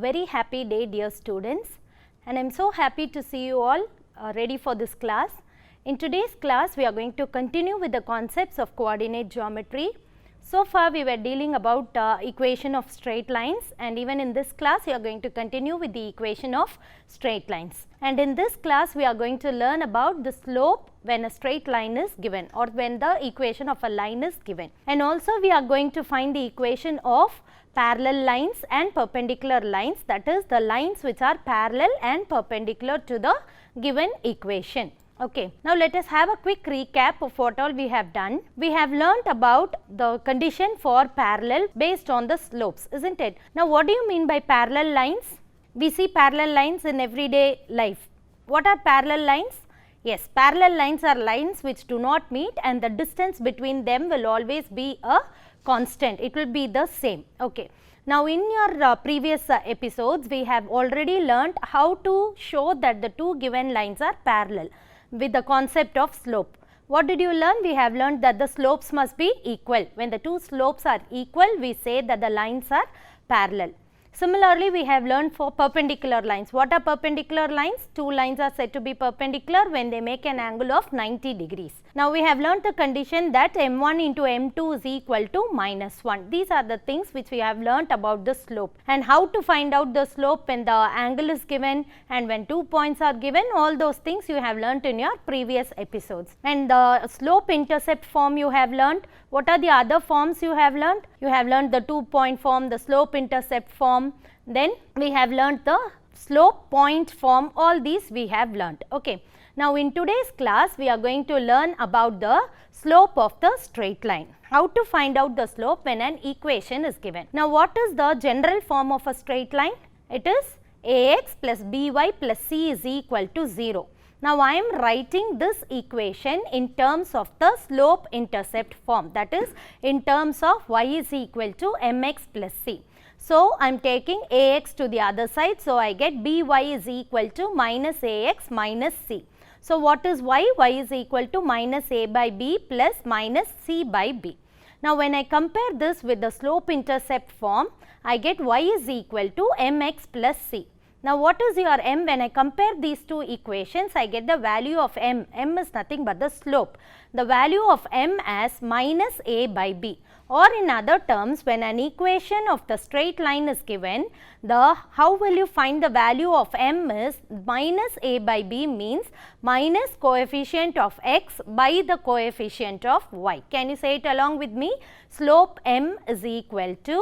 very happy day, dear students, and I am so happy to see you all ready for this class. In today's class, we are going to continue with the concepts of coordinate geometry. So far, we were dealing about equation of straight lines, and even in this class, we are going to continue with the equation of straight lines. And in this class, we are going to learn about the slope when a straight line is given or when the equation of a line is given. And also, we are going to find the equation of parallel lines and perpendicular lines, that is the lines which are parallel and perpendicular to the given equation. Okay. Now, let us have a quick recap of what all we have done. We have learnt about the condition for parallel based on the slopes, isn't it? Now, what do you mean by parallel lines? We see parallel lines in everyday life. What are parallel lines? Yes, parallel lines are lines which do not meet and the distance between them will always be a constant, it will be the same. Okay. Now, in your previous episodes, we have already learnt how to show that the two given lines are parallel with the concept of slope. What did you learn? We have learnt that the slopes must be equal. When the two slopes are equal, we say that the lines are parallel. Similarly, we have learned for perpendicular lines. What are perpendicular lines? Two lines are said to be perpendicular when they make an angle of 90 degrees. Now, we have learnt the condition that m1 into m2 is equal to -1. These are the things which we have learnt about the slope, and how to find out the slope when the angle is given and when 2 points are given. All those things you have learnt in your previous episodes. And the slope intercept form you have learnt. What are the other forms you have learnt? You have learnt the 2-point form, the slope intercept form, then we have learnt the slope point form. All these we have learnt. Okay. Now, in today's class, we are going to learn about the slope of the straight line. How to find out the slope when an equation is given. Now, what is the general form of a straight line? It is ax plus by plus c is equal to 0. Now, I am writing this equation in terms of the slope intercept form, that is in terms of y is equal to mx plus c. So, I am taking ax to the other side. So, I get by is equal to minus ax minus c. So, what is y? Y is equal to minus a by b plus minus c by b. Now, when I compare this with the slope intercept form, I get y is equal to mx plus c. Now, what is your m? When I compare these two equations, I get the value of m. M is nothing but the slope. The value of m as minus a by b. Or in other terms, when an equation of the straight line is given, how will you find the value of m is minus a by b means minus coefficient of x by the coefficient of y. Can you say it along with me? Slope m is equal to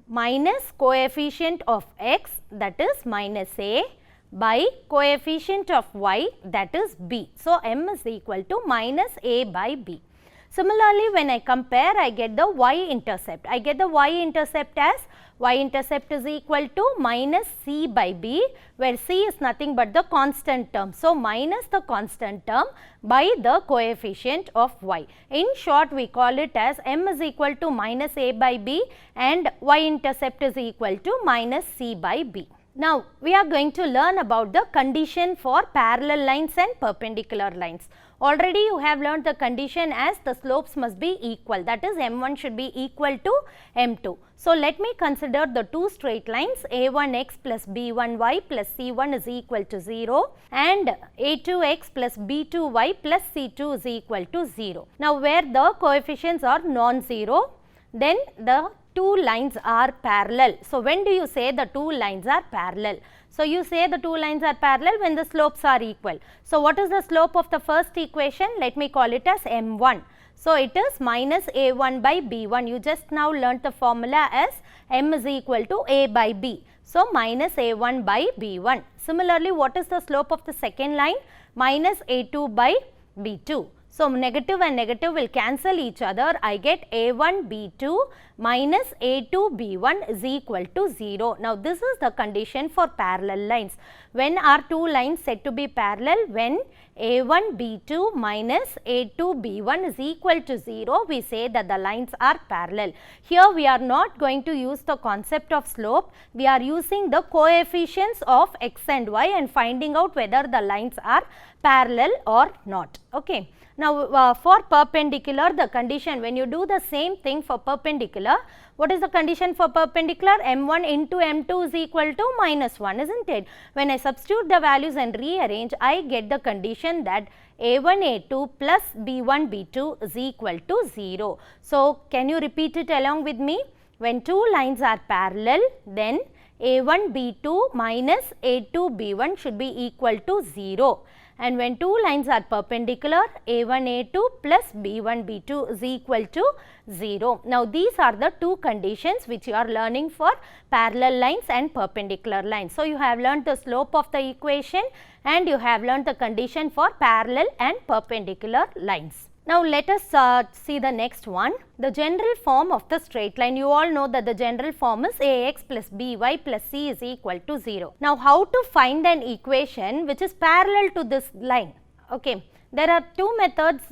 minus coefficient of x, that is minus a, by coefficient of y, that is b. So, m is equal to minus a by b. Similarly, when I compare, I get the y-intercept. I get the y-intercept as y-intercept is equal to minus c by b, where c is nothing but the constant term. So, minus the constant term by the coefficient of y. In short, we call it as m is equal to minus a by b and y-intercept is equal to minus c by b. Now, we are going to learn about the condition for parallel lines and perpendicular lines. Already you have learnt the condition as the slopes must be equal, that is m1 should be equal to m2. So, let me consider the two straight lines a1x plus b1y plus c1 is equal to 0 and a2x plus b2y plus c2 is equal to 0. Now, where the coefficients are non-zero, then the two lines are parallel. So, when do you say the two lines are parallel? So, you say the two lines are parallel when the slopes are equal. So, what is the slope of the first equation? Let me call it as m1. So, it is minus a1 by b1. You just now learnt the formula as m is equal to a by b. So, minus a1 by b1. Similarly, what is the slope of the second line? Minus a2 by b2. So, negative and negative will cancel each other. I get a1 b2 minus a2 b1 is equal to 0. Now, this is the condition for parallel lines. When are two lines said to be parallel? When a1 b2 minus a2 b1 is equal to 0, we say that the lines are parallel. Here we are not going to use the concept of slope. We are using the coefficients of x and y and finding out whether the lines are parallel or not. Okay. Now, for perpendicular, the condition, when you do the same thing for perpendicular, what is the condition for perpendicular? M1 into M2 is equal to minus 1, isn't it? When I substitute the values and rearrange, I get the condition that A1 A2 plus B1 B2 is equal to 0. So, can you repeat it along with me? When two lines are parallel, then A1 B2 minus A2 B1 should be equal to 0. And when two lines are perpendicular, A1 A2 plus B1 B2 is equal to 0. Now, these are the two conditions which you are learning for parallel lines and perpendicular lines. So, you have learned the slope of the equation and you have learned the condition for parallel and perpendicular lines. Now, let us see the next one, the general form of the straight line. You all know that the general form is Ax plus By plus C is equal to 0. Now, how to find an equation which is parallel to this line? Okay. There are two methods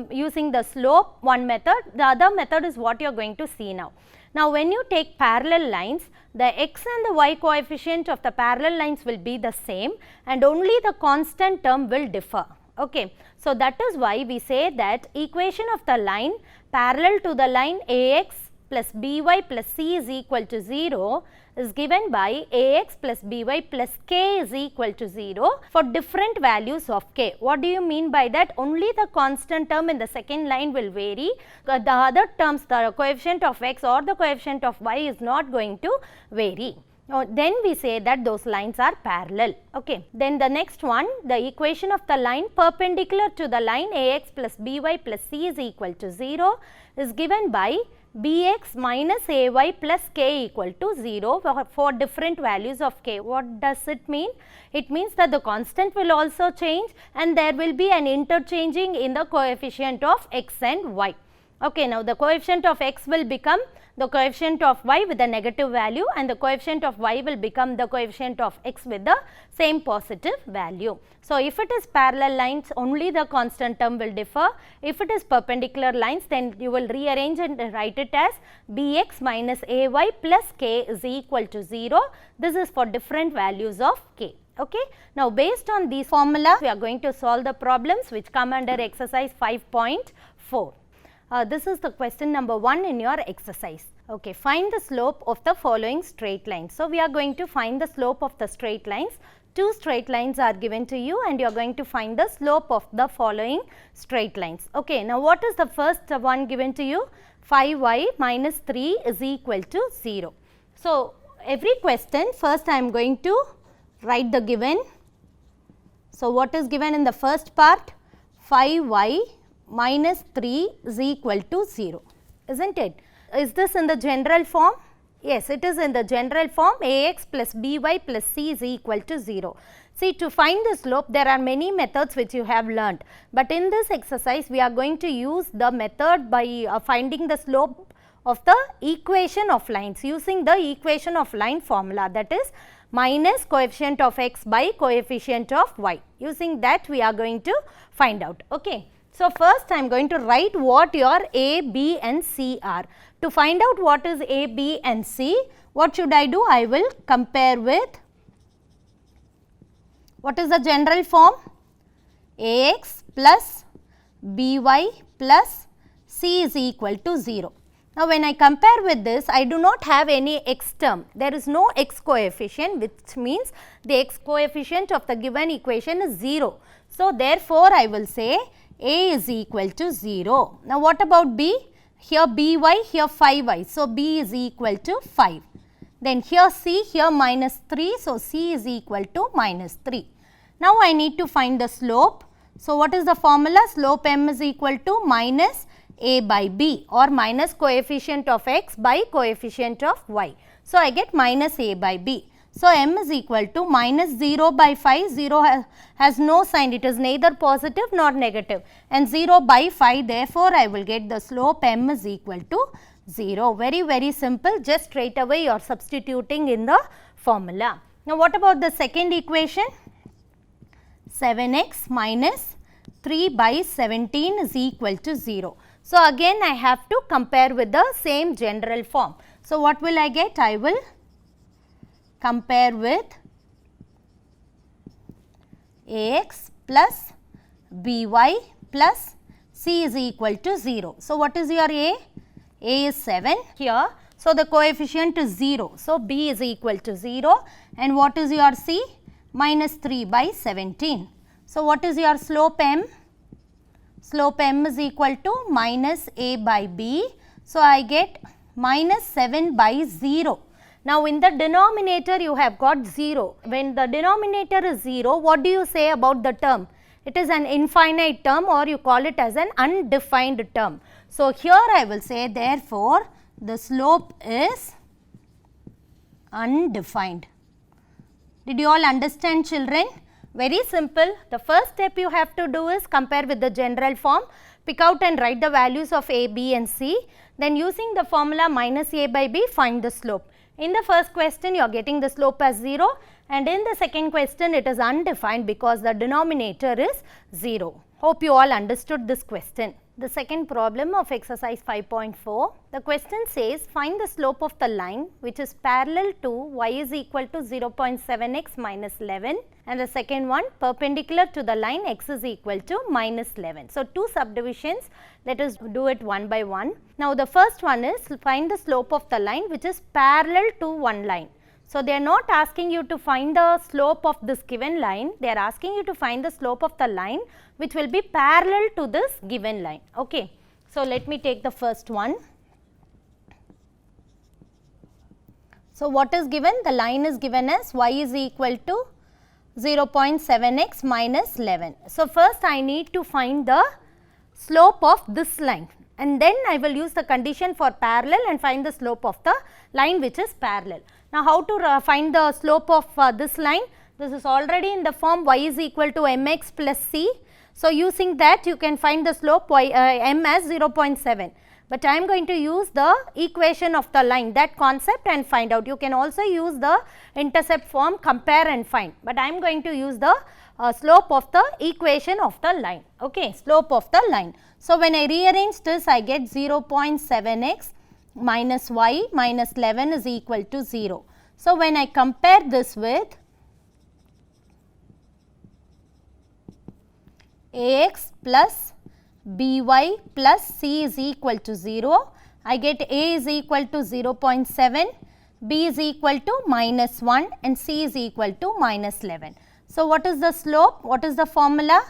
using the slope, one method, the other method is what you are going to see now. Now, when you take parallel lines, the x and the y coefficient of the parallel lines will be the same and only the constant term will differ. Okay. So, that is why we say that equation of the line parallel to the line Ax plus By plus C is equal to 0 is given by Ax plus By plus K is equal to 0 for different values of K. What do you mean by that? Only the constant term in the second line will vary. The other terms, the coefficient of x or the coefficient of y is not going to vary. Then we say that those lines are parallel. Okay. Then the next one, the equation of the line perpendicular to the line Ax plus By plus C is equal to 0 is given by Bx minus Ay plus K equal to 0 for different values of K. What does it mean? It means that the constant will also change and there will be an interchanging in the coefficient of x and y. Okay. Now, the coefficient of x will become the coefficient of y with a negative value and the coefficient of y will become the coefficient of x with the same positive value. So, if it is parallel lines, only the constant term will differ. If it is perpendicular lines, then you will rearrange and write it as Bx minus Ay plus K is equal to 0. This is for different values of K. Okay. Now, based on these formula, we are going to solve the problems which come under exercise 5.4. This is the question number 1 in your exercise. Okay, find the slope of the following straight lines. So, we are going to find the slope of the straight lines. Two straight lines are given to you and you are going to find the slope of the following straight lines. Okay, now what is the first one given to you? 5y minus 3 is equal to 0. So, every question first I am going to write the given. So, what is given in the first part? 5y minus 3 is equal to 0, isn't it? Is this in the general form? Yes, it is in the general form. Ax plus By plus C is equal to 0. See, to find the slope, there are many methods which you have learnt, but in this exercise, we are going to use the method by finding the slope of the equation of lines using the equation of line formula, that is minus coefficient of x by coefficient of y. Using that, we are going to find out. Okay. So, first I am going to write what your A, B and C are. To find out what is A, B and C, what should I do? I will compare with, what is the general form? Ax plus By plus C is equal to 0. Now, when I compare with this, I do not have any x term. There is no x coefficient, which means the x coefficient of the given equation is 0. So, therefore, I will say A is equal to 0. Now, what about B? Here By, here 5y. So, B is equal to 5. Then here C, here minus 3. So, C is equal to minus 3. Now, I need to find the slope. So, what is the formula? Slope M is equal to minus A by B or minus coefficient of x by coefficient of y. So, I get minus A by B. So, M is equal to minus 0 by 5, 0 has no sign, it is neither positive nor negative, and 0 by 5, therefore, I will get the slope M is equal to 0. Very, very simple, just straight away you are substituting in the formula. Now, what about the second equation? 7x minus 3 by 17 is equal to 0. So, again I have to compare with the same general form. So, what will I get? I will compare with Ax plus By plus C is equal to 0. So, what is your A? A is 7 here. So, the coefficient is 0. So, B is equal to 0 and what is your C? Minus 3 by 17. So, what is your slope M? Slope M is equal to minus A by B. So, I get minus 7 by 0. Now, in the denominator you have got 0. When the denominator is 0, what do you say about the term? It is an infinite term or you call it as an undefined term. So, here I will say therefore, the slope is undefined. Did you all understand, children? Very simple. The first step you have to do is compare with the general form, pick out and write the values of A, B and C. Then using the formula minus A by B, find the slope. In the first question you are getting the slope as 0 and in the second question it is undefined because the denominator is 0. Hope you all understood this question. The second problem of exercise 5.4, the question says find the slope of the line which is parallel to y is equal to 0.7x minus 11 and the second one perpendicular to the line x is equal to minus 11. So, two subdivisions, let us do it one by one. Now, the first one is find the slope of the line which is parallel to one line. So, they are not asking you to find the slope of this given line, they are asking you to find the slope of the line which will be parallel to this given line. Okay. So, let me take the first one. So, what is given? The line is given as y is equal to 0.7x minus 11. So, first I need to find the slope of this line and then I will use the condition for parallel and find the slope of the line which is parallel. Now, how to find the slope of this line? This is already in the form y is equal to mx plus c. So, using that you can find the slope m as 0.7. But I am going to use the equation of the line, that concept and find out. You can also use the intercept form, compare and find. But I am going to use the slope of the equation of the line. Okay, slope of the line. So, when I rearrange this, I get 0.7x minus y minus 11 is equal to 0. So, when I compare this with ax plus by plus c is equal to 0, I get a is equal to 0.7, b is equal to minus 1 and c is equal to minus 11. So, what is the slope? What is the formula?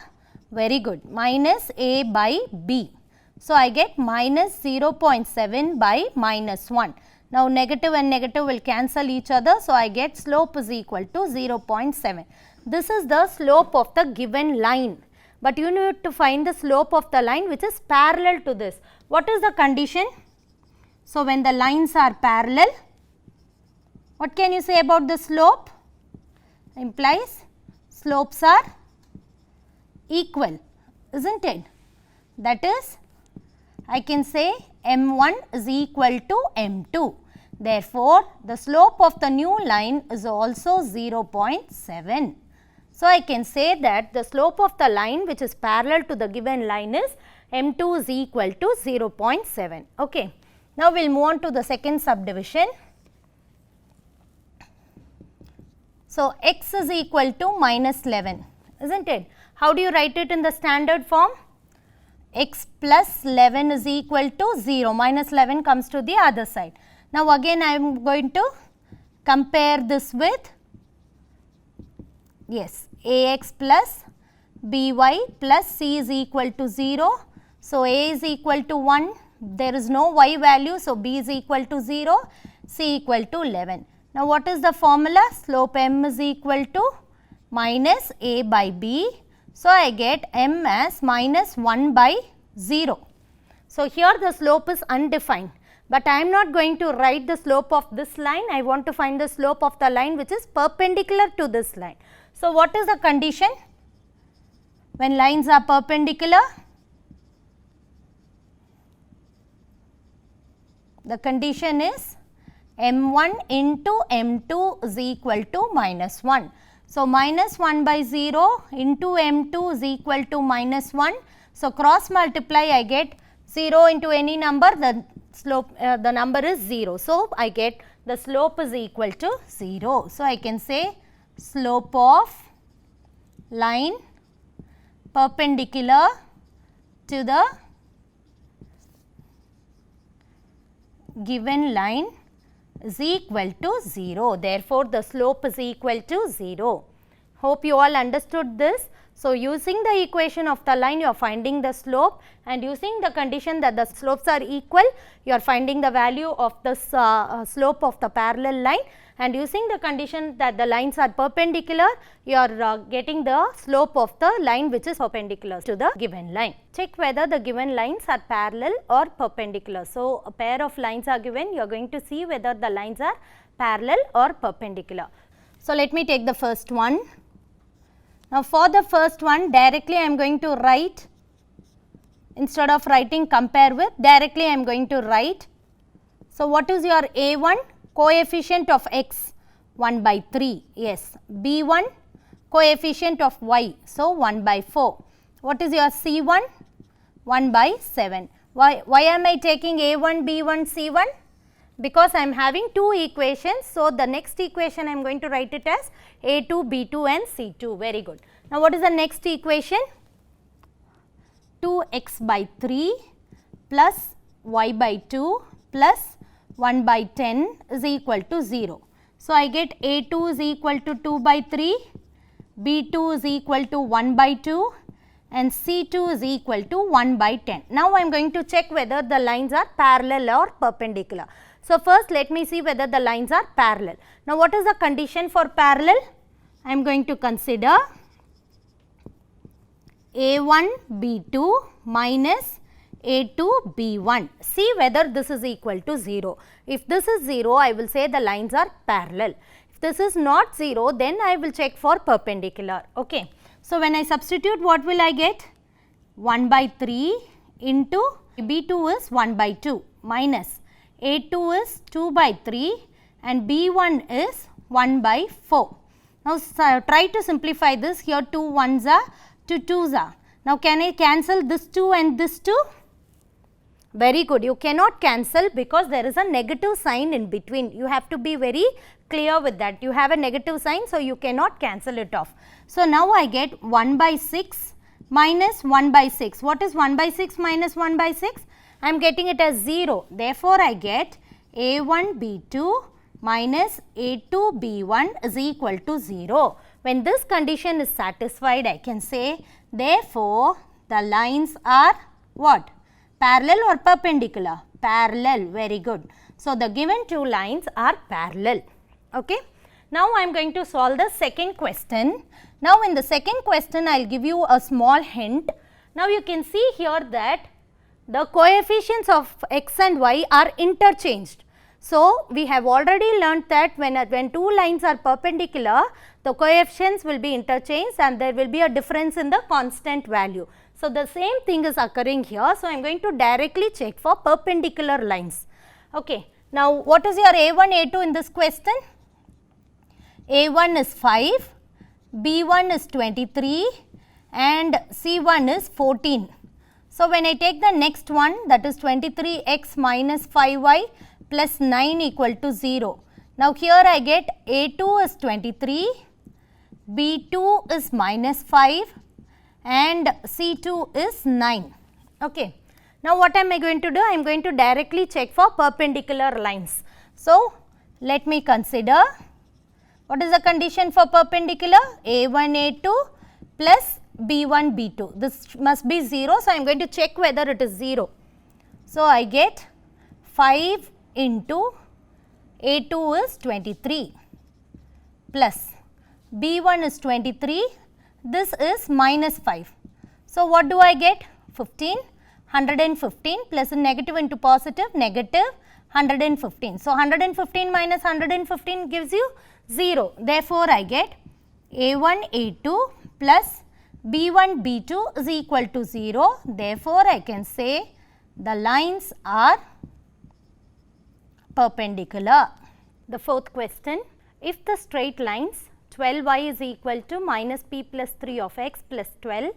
Very good, minus a by b. So, I get minus 0.7 by minus 1. Now, negative and negative will cancel each other. So, I get slope is equal to 0.7. This is the slope of the given line. But you need to find the slope of the line which is parallel to this. What is the condition? So, when the lines are parallel, what can you say about the slope? Implies slopes are equal, isn't it? That is, I can say m1 is equal to m2. Therefore, the slope of the new line is also 0.7. So, I can say that the slope of the line which is parallel to the given line is m2 is equal to 0.7. Okay. Now, we will move on to the second subdivision. So, x is equal to minus 11, isn't it? How do you write it in the standard form? X plus 11 is equal to 0, minus 11 comes to the other side. Now, again I am going to compare this with, yes, ax plus by plus c is equal to 0. So, a is equal to 1, there is no y value. So, b is equal to 0, c equal to 11. Now, what is the formula? Slope m is equal to minus a by b. So, I get m as minus 1 by 0. So, here the slope is undefined, but I am not going to write the slope of this line. I want to find the slope of the line which is perpendicular to this line. So, what is the condition? When lines are perpendicular, the condition is m1 into m2 is equal to minus 1. So, minus 1 by 0 into m2 is equal to minus 1. So, cross multiply, I get 0 into any number, the slope the number is 0. So, I get the slope is equal to 0. So, I can say slope of line perpendicular to the given line is equal to 0. Therefore, the slope is equal to 0. Hope you all understood this. So, using the equation of the line, you are finding the slope, and using the condition that the slopes are equal, you are finding the value of the slope of the parallel line, and using the condition that the lines are perpendicular, you are getting the slope of the line which is perpendicular to the given line. Check whether the given lines are parallel or perpendicular. So, a pair of lines are given, you are going to see whether the lines are parallel or perpendicular. So, let me take the first one. Now, for the first one, directly I am going to write, instead of writing compare with, directly I am going to write. So, what is your A1? Coefficient of x 1 by 3, yes. B1, coefficient of y, so 1 by 4. What is your C1? 1 by 7. Why am I taking A1, B1, C1? Because I am having two equations. So, the next equation I am going to write it as A2, B2 and C2. Very good. Now, what is the next equation? 2x by 3 plus y by 2 plus 1 by 10 is equal to 0. So, I get A2 is equal to 2 by 3, B2 is equal to 1 by 2 and C2 is equal to 1 by 10. Now, I am going to check whether the lines are parallel or perpendicular. So, first let me see whether the lines are parallel. Now, what is the condition for parallel? I am going to consider A1 B2 minus A2 B1. See whether this is equal to 0. If this is 0, I will say the lines are parallel. If this is not 0, then I will check for perpendicular. Okay. So, when I substitute, what will I get? 1 by 3 into B2 is 1 by 2 minus A2 is 2 by 3 and B1 is 1 by 4. Now, try to simplify this. Here 2 1s are, 2 2s are. Now, can I cancel this 2 and this 2? Very good. You cannot cancel because there is a negative sign in between. You have to be very clear with that. You have a negative sign, so you cannot cancel it off. So, now I get 1 by 6 minus 1 by 6. What is 1 by 6 minus 1 by 6? I am getting it as 0. Therefore, I get A1 B2 minus A2 B1 is equal to 0. When this condition is satisfied, I can say, therefore, the lines are what? Parallel or perpendicular? Parallel. Very good. So, the given two lines are parallel. Okay. Now, I am going to solve the second question. Now, in the second question, I will give you a small hint. Now, you can see here that the coefficients of x and y are interchanged. So, we have already learnt that when two lines are perpendicular, the coefficients will be interchanged and there will be a difference in the constant value. So, the same thing is occurring here. So, I am going to directly check for perpendicular lines. Okay. Now, what is your A1, A2 in this question? A1 is 5, B1 is 23 and C1 is 14. So, when I take the next one, that is 23x minus 5y plus 9 equal to 0. Now, here I get A2 is 23, B2 is minus 5 and C2 is 9. Okay. Now, what am I going to do? I am going to directly check for perpendicular lines. So, let me consider, what is the condition for perpendicular? A1, A2 plus B1, B2. This must be 0. So, I am going to check whether it is 0. So, I get 5 into A2 is 23 plus B1 is 23. This is minus 5. So, what do I get? 15. 115 plus a negative into positive, negative 115. So, 115 minus 115 gives you 0. Therefore, I get A1, A2 plus B1, B2 is equal to 0. Therefore, I can say the lines are perpendicular. The fourth question, if the straight lines 12y is equal to minus p plus 3 of x plus 12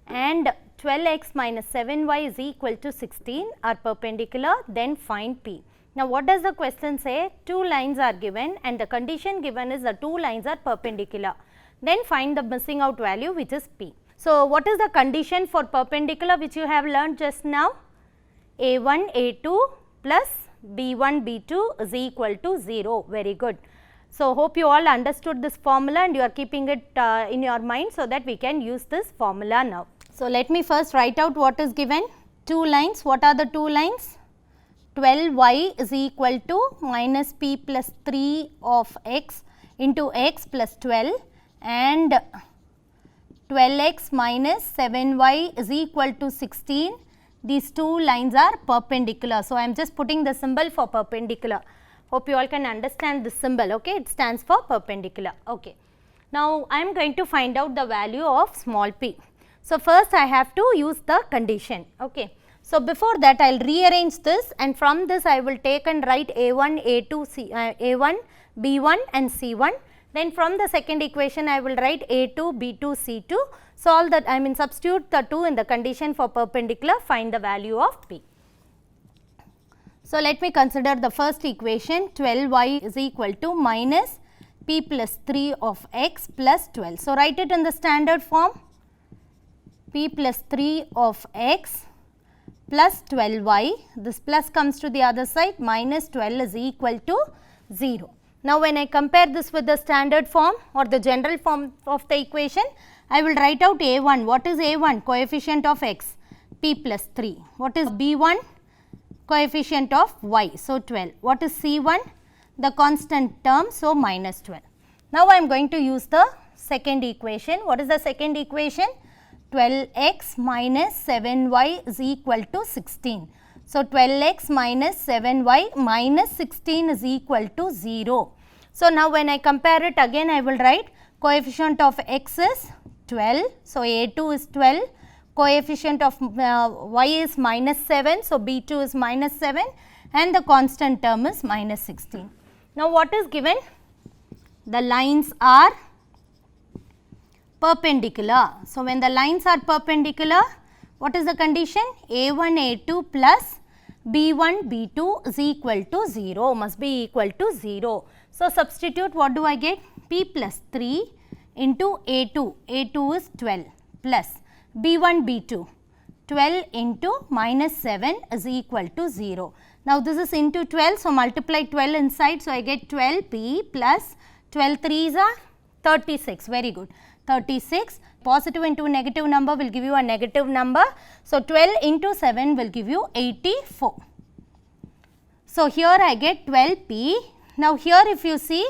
and 12x minus 7y is equal to 16 are perpendicular, then find p. Now, what does the question say? Two lines are given and the condition given is the two lines are perpendicular. Then find the missing out value, which is p. So, what is the condition for perpendicular which you have learned just now? A1 A2 plus B1 B2 is equal to 0. Very good. So, hope you all understood this formula and you are keeping it in your mind so that we can use this formula now. So, let me first write out what is given. Two lines. What are the two lines? 12y is equal to minus p plus 3 of x into x plus 12 and 12x minus 7y is equal to 16. These two lines are perpendicular. So, I am just putting the symbol for perpendicular. Hope you all can understand this symbol. Okay, it stands for perpendicular. Okay. Now, I am going to find out the value of small p. So, first I have to use the condition. Okay. So, before that I will rearrange this and from this I will take and write A1, A2, A1, B1 and C1. Then from the second equation I will write A2, B2, C2. Solve that, I mean substitute the 2 in the condition for perpendicular, find the value of p. So, let me consider the first equation. 12y is equal to minus p plus 3 of x plus 12. So, write it in the standard form, p plus 3 of x plus 12y, this plus comes to the other side, minus 12 is equal to 0. Now, when I compare this with the standard form or the general form of the equation, I will write out A1. What is A1? Coefficient of x, p plus 3. What is B1? Coefficient of y, so 12. What is C1? The constant term, so minus 12. Now, I am going to use the second equation. What is the second equation? 12x minus 7y is equal to 16. So, 12x minus 7y minus 16 is equal to 0. So, now when I compare it again I will write coefficient of x is 12. So, A2 is 12, coefficient of y is minus 7. So, B2 is minus 7 and the constant term is minus 16. Now, what is given? The lines are perpendicular. So, when the lines are perpendicular, what is the condition? A1 A2 plus B1 B2 is equal to 0, must be equal to 0. So, substitute, what do I get? P plus 3 into A2, A2 is 12 plus B1 B2, 12 into minus 7 is equal to 0. Now, this is into 12, so multiply 12 inside, so I get 12P plus 12 3s are 36, very good. 36, positive into a negative number will give you a negative number. So, 12 into 7 will give you 84. So, here I get 12p. Now, here if you see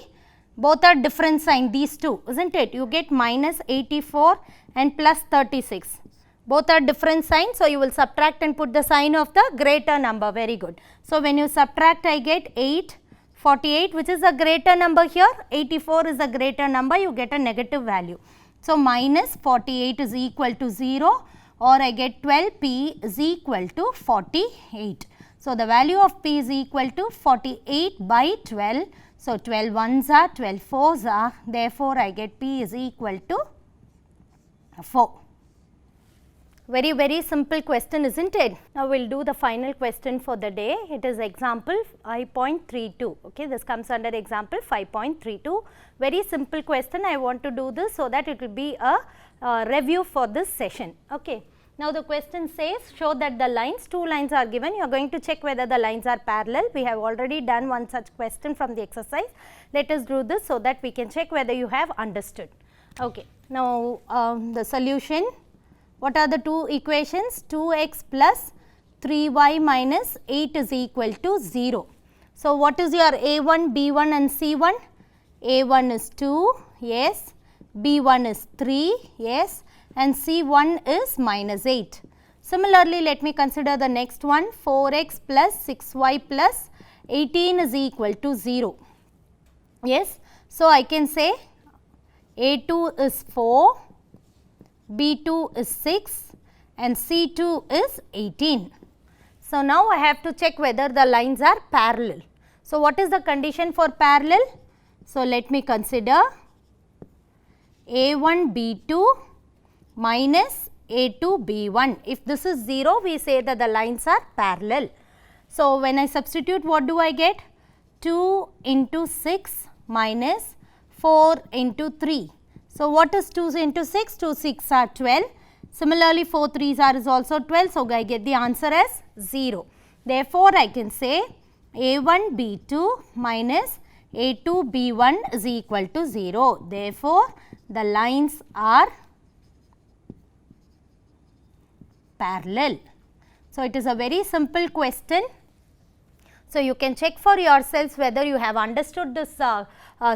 both are different sign, these two, isn't it? You get minus 84 and plus 36. Both are different signs. So, you will subtract and put the sign of the greater number, very good. So, when you subtract I get 8. 48, which is a greater number here, 84 is a greater number, you get a negative value. So, minus 48 is equal to 0 or I get 12p is equal to 48. So, the value of p is equal to 48 by 12. So, 12 ones are, 12 fours are, therefore, I get p is equal to 4. Very, very simple question, isn't it? Now, we will do the final question for the day. It is example 5.32. Okay, this comes under example 5.32. Very simple question. I want to do this so that it will be a review for this session. Okay. Now, the question says, show that the lines, two lines are given. You are going to check whether the lines are parallel. We have already done one such question from the exercise. Let us do this so that we can check whether you have understood. Okay. Now, the solution. What are the two equations? 2x plus 3y minus 8 is equal to 0. So, what is your A1, B1 and C1? A1 is 2, yes, B1 is 3, yes, and C1 is minus 8. Similarly, let me consider the next one, 4x plus 6y plus 18 is equal to 0. Yes, so I can say A2 is 4, B2 is 6 and C2 is 18. So, now I have to check whether the lines are parallel. So, what is the condition for parallel? So, let me consider A1 B2 minus A2 B1. If this is 0, we say that the lines are parallel. So, when I substitute, what do I get? 2 into 6 minus 4 into 3. So, what is 2 into 6? 2 6 are 12. Similarly, 4 3s are is also 12. So, I get the answer as 0. Therefore, I can say A1 B2 minus A2 B1 is equal to 0. Therefore, the lines are parallel. So, it is a very simple question. So, you can check for yourselves whether you have understood this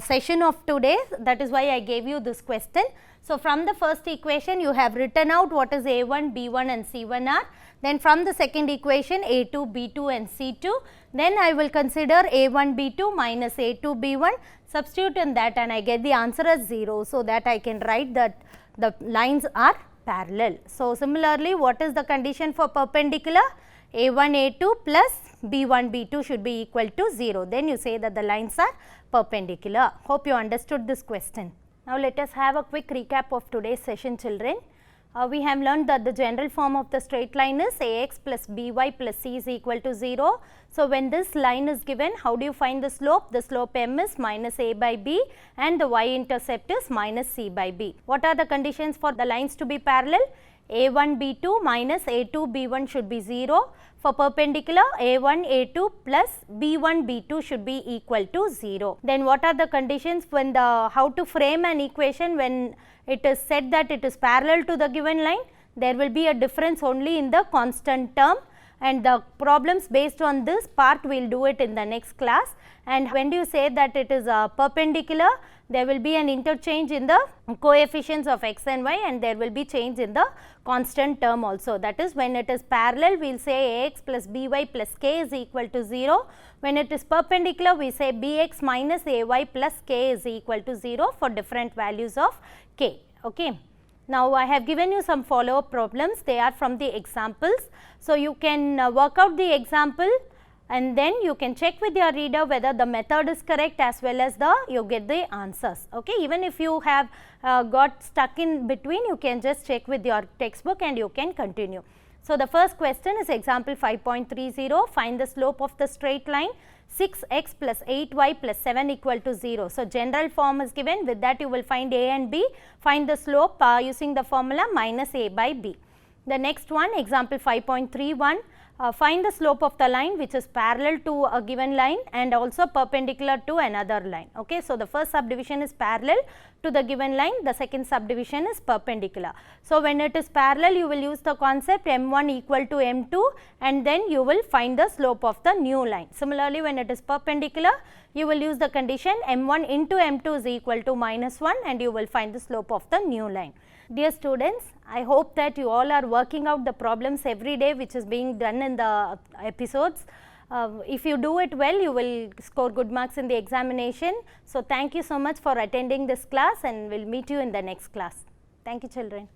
session of today. That is why I gave you this question. So, from the first equation you have written out what is A1, B1 and C1 are. Then from the second equation A2, B2 and C2. Then I will consider A1, B2 minus A2, B1, substitute in that and I get the answer as 0. So, that I can write that the lines are parallel. So, similarly, what is the condition for perpendicular? A1, A2 plus B1, B2 should be equal to 0. Then you say that the lines are perpendicular. Hope you understood this question. Now, let us have a quick recap of today's session, children. We have learned that the general form of the straight line is Ax plus By plus C is equal to 0. So, when this line is given, how do you find the slope? The slope m is minus A by B and the y-intercept is minus C by B. What are the conditions for the lines to be parallel? A1 B2 minus A2 B1 should be 0. For perpendicular, A1 A2 plus B1 B2 should be equal to 0. Then what are the conditions when how to frame an equation when it is said that it is parallel to the given line? There will be a difference only in the constant term, and the problems based on this part we will do it in the next class. And when do you say that it is perpendicular? There will be an interchange in the coefficients of x and y and there will be change in the constant term also. That is, when it is parallel we will say Ax plus By plus k is equal to 0. When it is perpendicular we say Bx minus Ay plus k is equal to 0 for different values of k. Okay. Now, I have given you some follow up problems, they are from the examples. So, you can work out the example and then you can check with your reader whether the method is correct as well as you get the answers. Okay. Even if you have got stuck in between, you can just check with your textbook and you can continue. So, the first question is example 5.30, find the slope of the straight line 6x plus 8y plus 7 equal to 0. So, general form is given, with that you will find a and b, find the slope using the formula minus a by b. The next one, example 5.31, find the slope of the line which is parallel to a given line and also perpendicular to another line. Okay. So, the first subdivision is parallel to the given line, the second subdivision is perpendicular. So, when it is parallel you will use the concept m1 equal to m2 and then you will find the slope of the new line. Similarly, when it is perpendicular you will use the condition m1 into m2 is equal to minus 1 and you will find the slope of the new line. Dear students, I hope that you all are working out the problems every day which is being done in the episodes. If you do it well, you will score good marks in the examination. So, thank you so much for attending this class and we will meet you in the next class. Thank you, children.